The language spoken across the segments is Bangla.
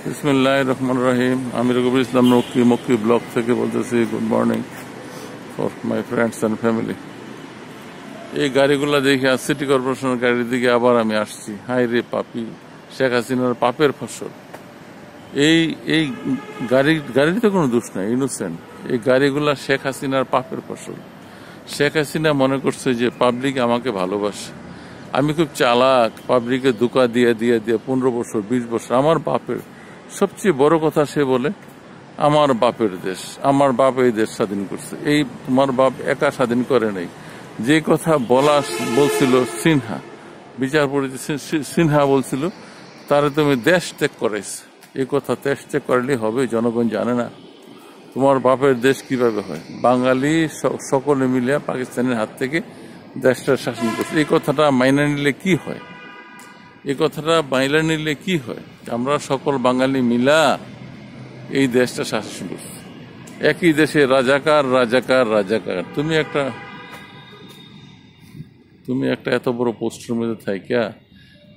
বিসমিল্লাহির রহমানির রহিম। আমি রকিবুল ইসলাম মক্কি ব্লগ থেকে বলতেছি। Good morning for my friends and family. এই গাড়িগুলো দেখে আজ সিটি কর্পোরেশনের গাড়ির দিকে আবার আমি আসছি। হাই রে পাপি, শেখ হাসিনার পাপের ফসল। এই গাড়ির তো কোনো দোষ নাই, ইনোসেন্ট। এই গাড়িগুলা শেখ হাসিনার পাপের ফসল। শেখ হাসিনা মনে করছে যে পাবলিক আমাকে ভালোবাসে, আমি খুব চালাক, পাবলিকে ধোঁকা দিয়ে 15 বছর 20 বছর আমার বাপের। সবচেয়ে বড় কথা সে বলে আমার বাপের দেশ, আমার বাপ এই দেশ স্বাধীন করছে। এই তোমার বাপ একা স্বাধীন করে নাই। যে কথা বলছিল সিনহা, বিচারপতি সিনহা বলছিল তারা তুমি দেশ ত্যাগ করাইছে। এই কথা দেশ ত্যাগ করলে হবে? জনগণ জানে না তোমার বাপের দেশ কিভাবে হয়। বাঙালি সকলে মিলে পাকিস্তানের হাত থেকে দেশটা শাসন করছে। এই কথাটা মাইনা নিলে কি হয়? এই কথাটা মাইনা নিলে কি হয়? আমরা সকল বাঙালি মিলা এই দেশটা শাসন করছি। একই দেশে রাজাকার রাজাকার রাজাকার। তুমি একটা এত বড় পোস্টের মধ্যে থাইকা,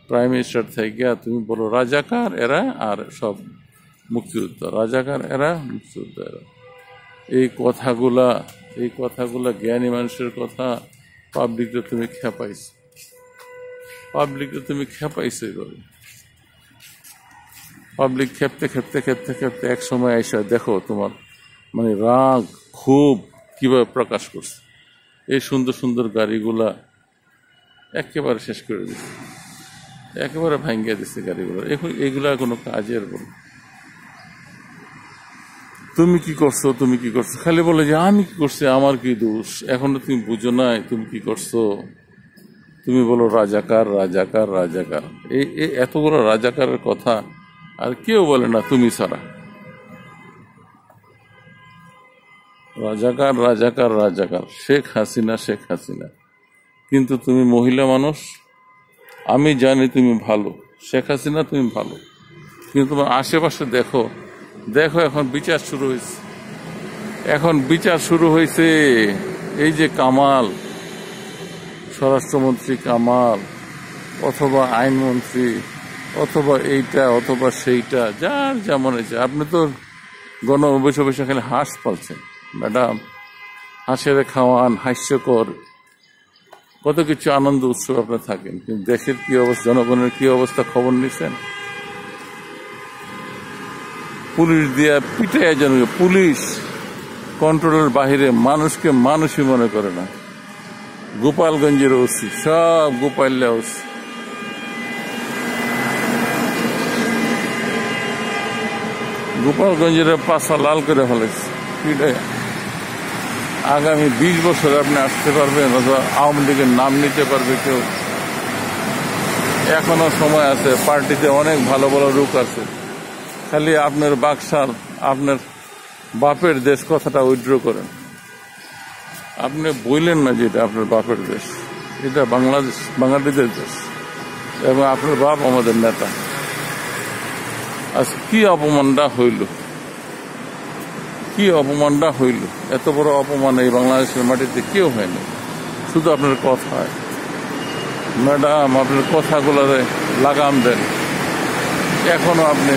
প্রাইম মিনিস্টার থাইকা তুমি বলো রাজাকার এরা আর সব মুক্তিযোদ্ধা, রাজাকার এরা মুক্তিযোদ্ধা এরা। এই কথাগুলা জ্ঞানী মানুষের কথা। পাবলিককে তুমি খেপাইছো এভাবে। পাবলিক খেপতে এক সময় আইসা দেখো তোমার মানে রাগ খুব কিভাবে প্রকাশ করছে। এই সুন্দর সুন্দর গাড়িগুলা একেবারে শেষ করে দিচ্ছে, একেবারে ভাঙ্গিয়ে দিচ্ছে গাড়িগুলো। এগুলা কোনো কাজের বল। তুমি কি করছো খালি বলে যে আমি কি করছি, আমার কি দোষ। এখনো তুমি বুঝো নাই তুমি কি করছো। তুমি বলো রাজাকার রাজাকার রাজাকার। এই এতগুলো রাজাকারের কথা আর কেউ বলে না তুমি ছাড়া। রাজাকার রাজাকার রাজাকার, শেখ হাসিনা। কিন্তু তুমি মহিলা মানুষ, আমি জানি তুমি ভালো, শেখ হাসিনা তুমি ভালো, কিন্তু তোমার আশেপাশে দেখো এখন বিচার শুরু হয়েছে। এই যে কামাল, স্বরাষ্ট্রমন্ত্রী কামাল, অথবা আইনমন্ত্রী, অথবা এইটা অথবা সেইটা, যার যেমন হয়েছে। আপনি তো বসে খালি হাঁস পালছেন ম্যাডাম। হাঁসের খাওয়ান, হাস্যকর কত কিছু আনন্দ উৎসব আপনার থাকেন, কিন্তু দেশের কি অবস্থা, জনগণের কি অবস্থা খবর নিছেন? পুলিশ দিয়া পিটাইয়া জনগণ, পুলিশ কন্ট্রোলের বাহিরে মানুষকে মানুষই মনে করে না। গোপালগঞ্জের ওসি, সব গোপাল্লা ওসি। গোপালগঞ্জের পাশা লাল করে ফেলেছে পিটাইয়া। আগামী 20 বছর আপনি আসতে পারবেন, অথবা আওয়ামী লীগের নাম নিতে পারবে কেউ? এখনো সময় আছে, পার্টিতে অনেক ভালো ভালো লোক আছে। খালি আপনার বাকশাল, আপনার বাপের দেশ কথাটা উইথড্র করেন। আপনি বললেন না যে এটা আপনার বাপের দেশ, এটা বাঙালিদের দেশ, এবং আপনার বাপ আমাদের নেতা। আজ কি অপমানটা হইল, এত বড় অপমান এই বাংলাদেশের মাটিতে কেউ হয়নি, শুধু আপনার কথায়। ম্যাডাম, আপনার কথাগুলোরে লাগাম দেন। এখনো আপনি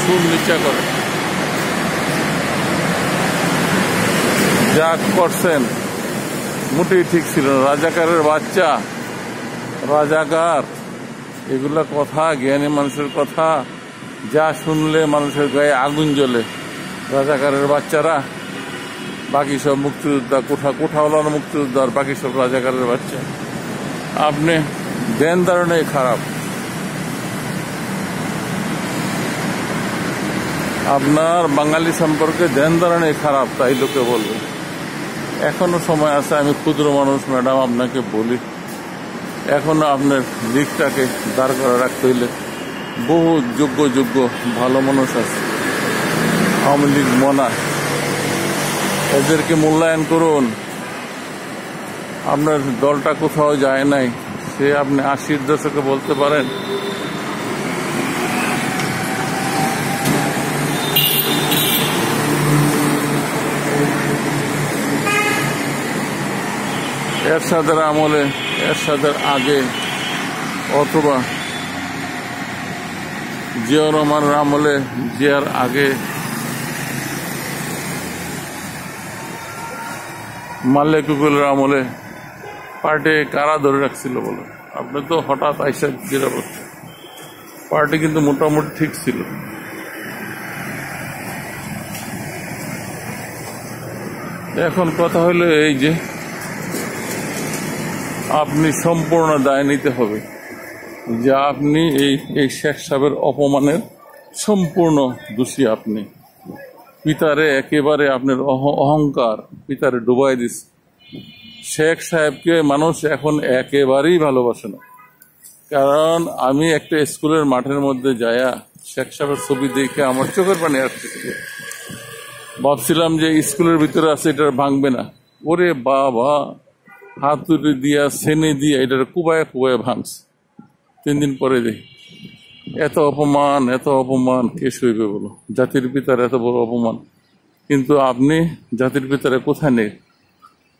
সুর নিচা করেন। যা করছেন মোটেই ঠিক ছিল না। রাজাকারের বাচ্চা, রাজাকার, এগুলা কথা জ্ঞানী মানুষের কথা, যা শুনলে মানুষের গায়ে আগুন জ্বলে। রাজাকারের বাচ্চারা, বাকি সব মুক্তিযোদ্ধা, কোঠাওয়ালার মুক্তিযোদ্ধা, আর বাকি সব রাজাকারের বাচ্চা। আপনি ধ্যান ধারণাই খারাপ, আপনার বাঙালি সম্পর্কে ধ্যান ধারণাই খারাপ, তাই লোকে বলবে। এখনো সময় আছে। আমি ক্ষুদ্র মানুষ ম্যাডাম, আপনাকে বলি, এখনো আপনার দিকটাকে দাঁড় করে রাখতে হইলে বহু যোগ্য ভালো মানুষ আছে। আওয়ামী লীগ মনা, এদেরকে মূল্যায়ন করুন। আপনার দলটা কোথাও যায় নাই, সে আপনি 80-র দশকে বলতে পারেন। এরশাদের আমলে, এরশাদের আগে, অথবা জিয়াউর রহমানের আমলে, জিয়ার আগে মাল্লে কুকুলের আমলে পার্টি কারা ধরে রাখছিল বলে? আপনি তো হঠাৎ আইসা যেটা বলছেন, পার্টি কিন্তু মোটামুটি ঠিক ছিল। এখন কথা হলো এই যে আপনি সম্পূর্ণ দায় নিতে হবে যে আপনি এই শেখ সাহেবের অপমানের সম্পূর্ণ দোষী। আপনি পিতারে একেবারে আপনার অহংকার পিতারে ডুবাই দিচ্ছে। শেখ সাহেবকে মানুষ এখন একেবারেই ভালোবাসে না। কারণ আমি একটা স্কুলের মাঠের মধ্যে যায়া শেখ সাহেবের ছবি দেখে আমার চোখের পানি আসতেছিল। ভাবছিলাম যে স্কুলের ভিতরে আছে, এটা ভাঙবে না। ওরে বাবা, হাতুড়ি দিয়া সেনে দিয়া এটার কুবায় কুবায় ভাঙছে। 3 দিন পরে দেখি এত অপমান, এত অপমান কে সইবে বলো? জাতির পিতার এত বড় অপমান, কিন্তু আপনি জাতির পিতারে কোথায় নেই?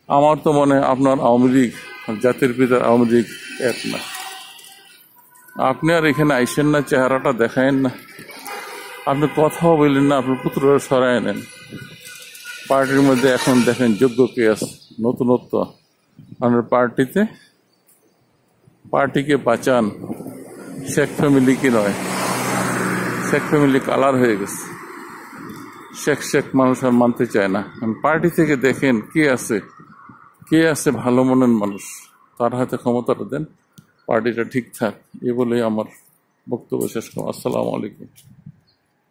আমার তো মনে হয় আপনার আওয়ামী লীগ জাতির পিতার আওয়ামী লীগ এক না। আপনি আর এখানে আইসেন না, চেহারাটা দেখায়েন না, আপনি কথাও বললেন না, আপনার পুত্ররা সরায় নেন। পার্টির মধ্যে এখন দেখেন যোগ্য কে আছে, নতুনত্ব আপনার পার্টিতে। পার্টিকে বাঁচান, শেখ ফ্যামিলিকে নয়। শেখ ফ্যামিলি কালার হয়ে গেছে, শেখ শেখ মানুষ আর মানতে চায় না। পার্টি থেকে দেখেন কে আছে ভালো মনের মানুষ, তার হাতে ক্ষমতাটা দেন, পার্টিটা ঠিক থাক। এ বলেই আমার বক্তব্য শেষ করলাম। আসসালামু আলাইকুম।